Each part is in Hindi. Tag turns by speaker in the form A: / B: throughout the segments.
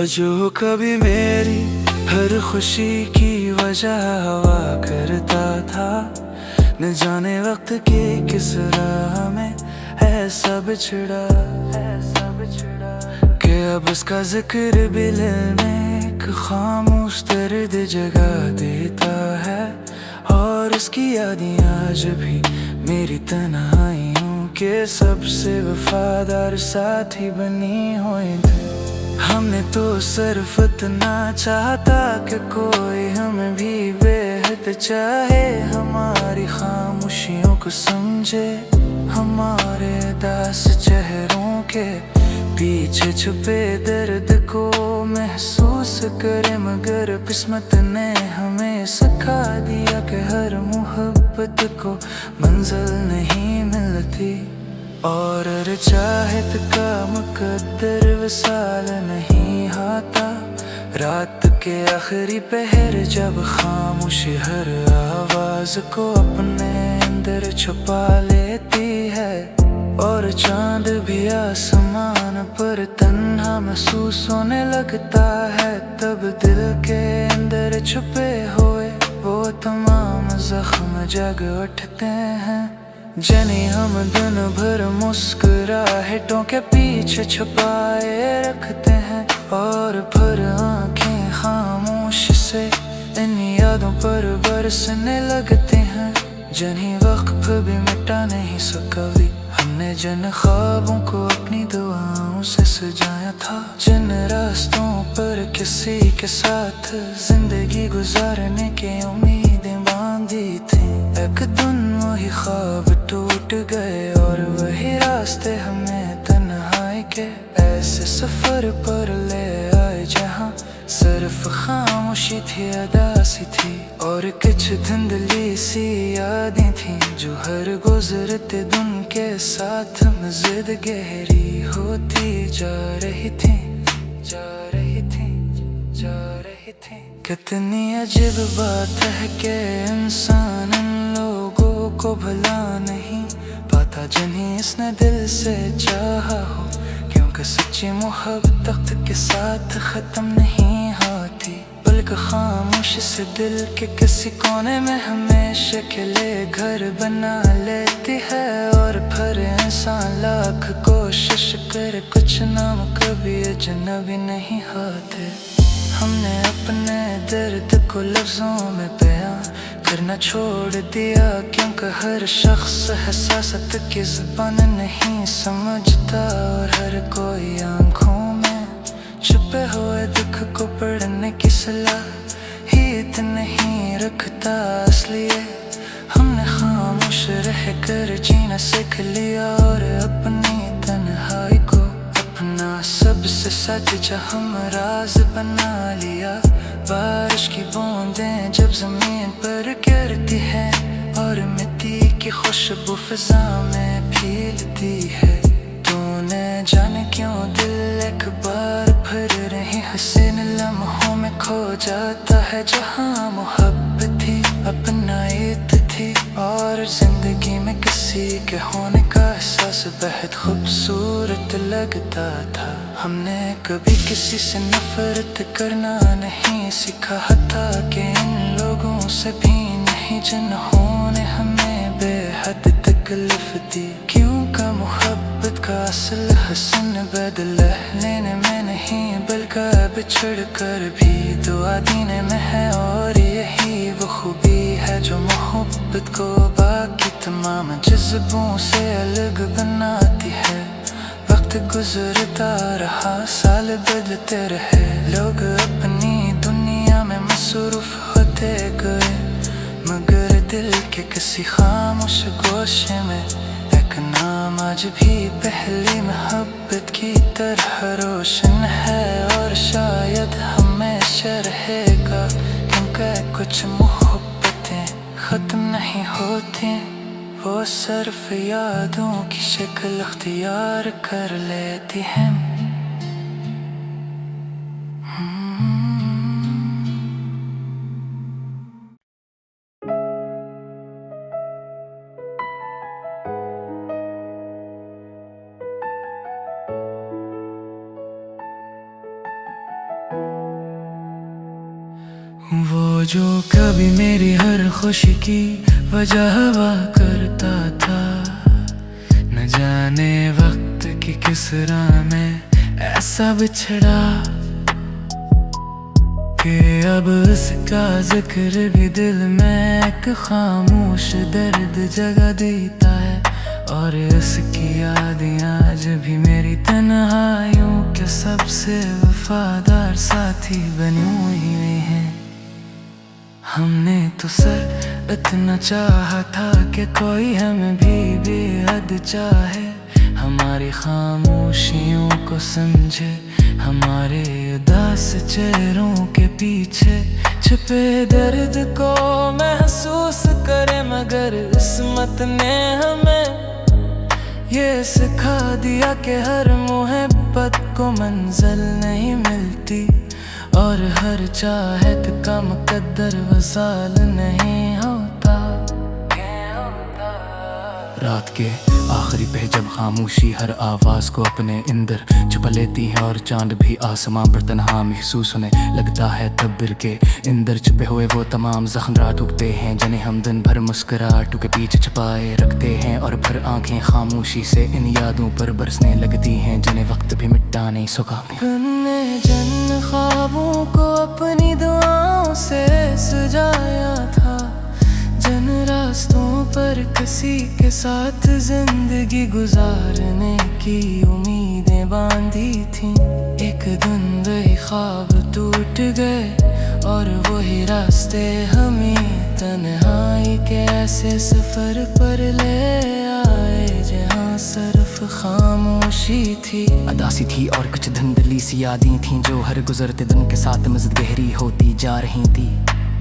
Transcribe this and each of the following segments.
A: जो कभी मेरी हर खुशी की वजह हुआ करता था। न जाने वक्त की किस राह में ऐसा बिछड़ा कि अब उसका जिक्र भी दिल में एक खामोश दर्द जगा देता है। और उसकी यादें आज भी मेरी तन्हाइयों के सबसे वफादार साथी बनी हुई थी। हमने तो सिर्फ इतना चाहता कि कोई हमें भी बेहद चाहे, हमारी खामोशियों को समझे, हमारे दास चेहरों के पीछे छुपे दर्द को महसूस करे। मगर किस्मत ने हमें सिखा दिया कि हर मोहब्बत को मंजिल नहीं मिलती, और चाहत का मुकद्दर वसाल नहीं आता। रात के आखिरी पहर जब खामोश हर आवाज को अपने अंदर छुपा लेती है, और चांद भी आसमान पर तन्हा महसूस होने लगता है, तब दिल के अंदर छुपे हुए वो तमाम जख्म जग उठते हैं। जनी हम दिन भर मुस्कुराहटों के पीछे छुपाए रखते हैं, और फिर आंखें खामोश से इन यादों पर बरसने लगते हैं। जिन्हें वक्त भी मिटा नहीं सका भी, हमने जिन ख्वाबों को अपनी दुआओं से सजाया था, जिन रास्तों पर किसी के साथ जिंदगी गुजारने की उम्मीदें बांधी थी, एक दिन वही ख्वाब टूट गए और वही रास्ते हमें तन्हाई के ऐसे सफर पर ले आए जहां सिर्फ खामोशी थी, अदासी थी, और कुछ धुंधली सी यादें थी जो हर गुजरते दिन के साथ मज़ीद गहरी होती जा रही थी, जा रही थी, जा रही थी। कितनी अजीब बात है कि इंसान इन लोगों को भला नहीं पाता जिन्हें इसने दिल से चाहा हो, क्योंकि सच्ची मोहब्बत वक्त के साथ खत्म नहीं होती, बल्कि खामोश से दिल के किसी कोने में हमेशा के लिए घर बना लेती है। और फिर इंसान लाख कोशिश करे, कुछ नाम कभी अजनबी नहीं होते। हमने अपने दर्द को लफ्जों में बयां करना छोड़ दिया, क्योंकि हर शख्स एहसास की ज़ुबान नहीं समझता, और हर कोई आंखों में छुपे हुए दुख को पढ़ने की सलाह ही नहीं रखता। इसलिए हमने खामोश रह कर जीना सीख लिया, और अपनी तन्हाई को अपना सबसे सच हम राज बना लिया। बारिश की बूंदें जब जमीन पर गिरती है, और मिट्टी की खुशबू फिजा में फैलती है, तूने जाने क्यों दिल एक बार फिर रही हसीन लम्हों में खो जाता है, जहाँ मोहब्बत थी अपनाइत थी, और जिंदगी में किसी के होने का एहसास बेहद खूबसूरत लगता था। हमने कभी किसी से नफरत करना नहीं सीखा था, कि इन लोगों से भी नहीं जिन्होंने हमें बेहद तकलीफ दी, क्योंकि मोहब्बत का असल हसन बदल लेने में नहीं बल्कि बिछड़ कर भी दुआ देने में है। और यही वो खूबी है जो मोहब्बत को बाकी तमाम जज्बों से अलग बनाती है। वक्त गुजरता रहा, साल बदलते रहे, लोग अपनी दुनिया में मसरूफ होते गए, मगर दिल के किसी खामोश गोशे में एक नाम आज भी पहली मोहब्बत की तरह रोशन है, और शायद हमेशा रहेगा, क्योंकि कुछ मोहब्बतें खत्म नहीं होती, वो सिर्फ यादों की शक्ल अख्तियार कर लेती हैं। वो जो कभी मेरी हर खुशी की वजह हुआ करता था, न जाने वक्त की किस राह में ऐसा बिछड़ा कि अब उसका जिक्र भी दिल में एक खामोश दर्द जगा देता है। और उसकी यादें आज भी मेरी तन्हाइयों के सबसे वफादार साथी बनी हुई हैं। हमने तो सर इतना चाहा था कि कोई हमें भी बेहद चाहे, हमारी खामोशियों को समझे, हमारे उदास चेहरों के पीछे छुपे दर्द को महसूस करे। मगर किस्मत ने हमें ये सिखा दिया कि हर मोहब्बत को मंजिल नहीं मिलती, और हर चाहत का मुकद्दर वसाल नहीं होता। रात के आखिरी पे जब खामोशी हर आवाज़ को अपने अंदर छुपा लेती है और चांद भी आसमां पर तन्हा महसूस होने लगता है, तब दिल के अंदर छुपे हुए वो तमाम जख्म रात उगते हैं जिन्हें हम दिन भर मुस्कुराहटों के पीछे छुपाए रखते हैं। और फिर आंखें खामोशी से इन यादों पर बरसने लगती हैं जिन्हें वक्त भी मिटा नहीं सका। जिन ख्वाबों को अपनी दुआओं से सजाया था, जिन रास्तों पर किसी के साथ जिंदगी गुजारने की उम्मीदें बांधी थीं, एक दिन वही ख्वाब टूट गए और वही रास्ते हमें तन्हाई के ऐसे सफर पर ले आए जहाँ सिर्फ खामोशी थी, अदासी थी और कुछ धुंधली सी यादें थीं जो हर गुजरते दिन के साथ मज़ीद गहरी होती जा रही थी।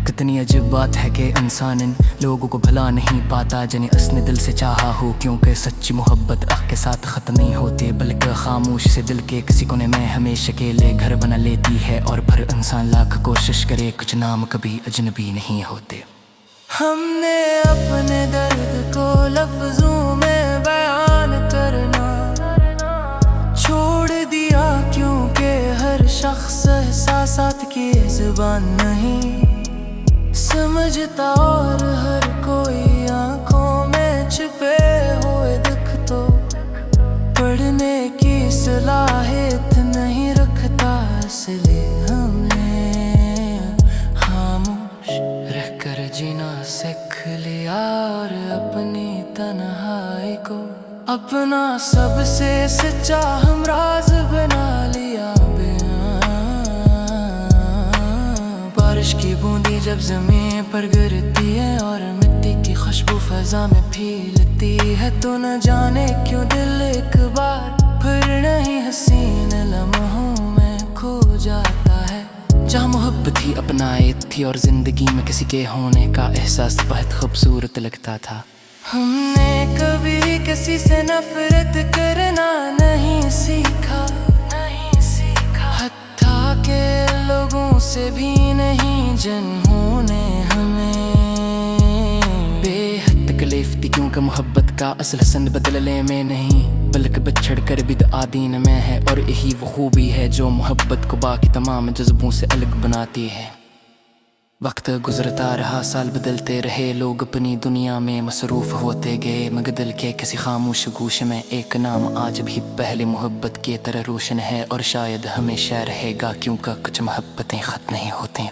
A: कितनी अजीब बात है कि इंसान इन लोगों को भला नहीं पाता जिन्हें उसने दिल से चाहा हो, क्योंकि सच्ची मोहब्बत आँख के साथ ख़त्म नहीं होती बल्कि खामोश से दिल के किसी कोने में हमेशा अकेले घर बना लेती है। और फिर इंसान लाख कोशिश करे कुछ नाम कभी अजनबी नहीं होते। हमने अपने दर्द को लफ्जों में बयान करना छोड़ दिया, क्योंकि हर शख्स एहसासात की ज़ुबान नहीं समझता, और हर कोई आंखों में छुपे हुए दुख तो पढ़ने की सलाहियत नहीं रखता। इसलिए हमने खामोश रहकर जीना सीख लिया और अपनी तन्हाई को अपना सबसे सच्चा हमराज बना लिया। बारिश की बूंदी जब ज़मीन पर गिरती है और मिट्टी की खुशबू फ़ज़ा में फैलती है, तो न जाने क्यों दिल एक बार फिर नहीं हसीन लम्हों में खो जाता है। जहाँ मोहब्बत ही अपनायत थी और ज़िंदगी में किसी के होने का एहसास बहुत खूबसूरत लगता था। हमने कभी किसी से नफरत करना नहीं सीखा, हत्ता के लोगों से भी नहीं जिन्होंने हमें बेहद तकलीफ दी, क्योंकि मोहब्बत का असल हसन बदलने में नहीं बल्कि बिछड़ कर भी आदीन में है। और यही वो खूबी है जो मोहब्बत को बाकी तमाम जज्बों से अलग बनाती है। वक्त गुजरता रहा, साल बदलते रहे, लोग अपनी दुनिया में मसरूफ़ होते गए, मगर दिल के किसी खामोश गूश में एक नाम आज भी पहले मोहब्बत की तरह रोशन है और शायद हमेशा रहेगा, क्योंकि कुछ मोहब्बतें ख़त्म नहीं होती।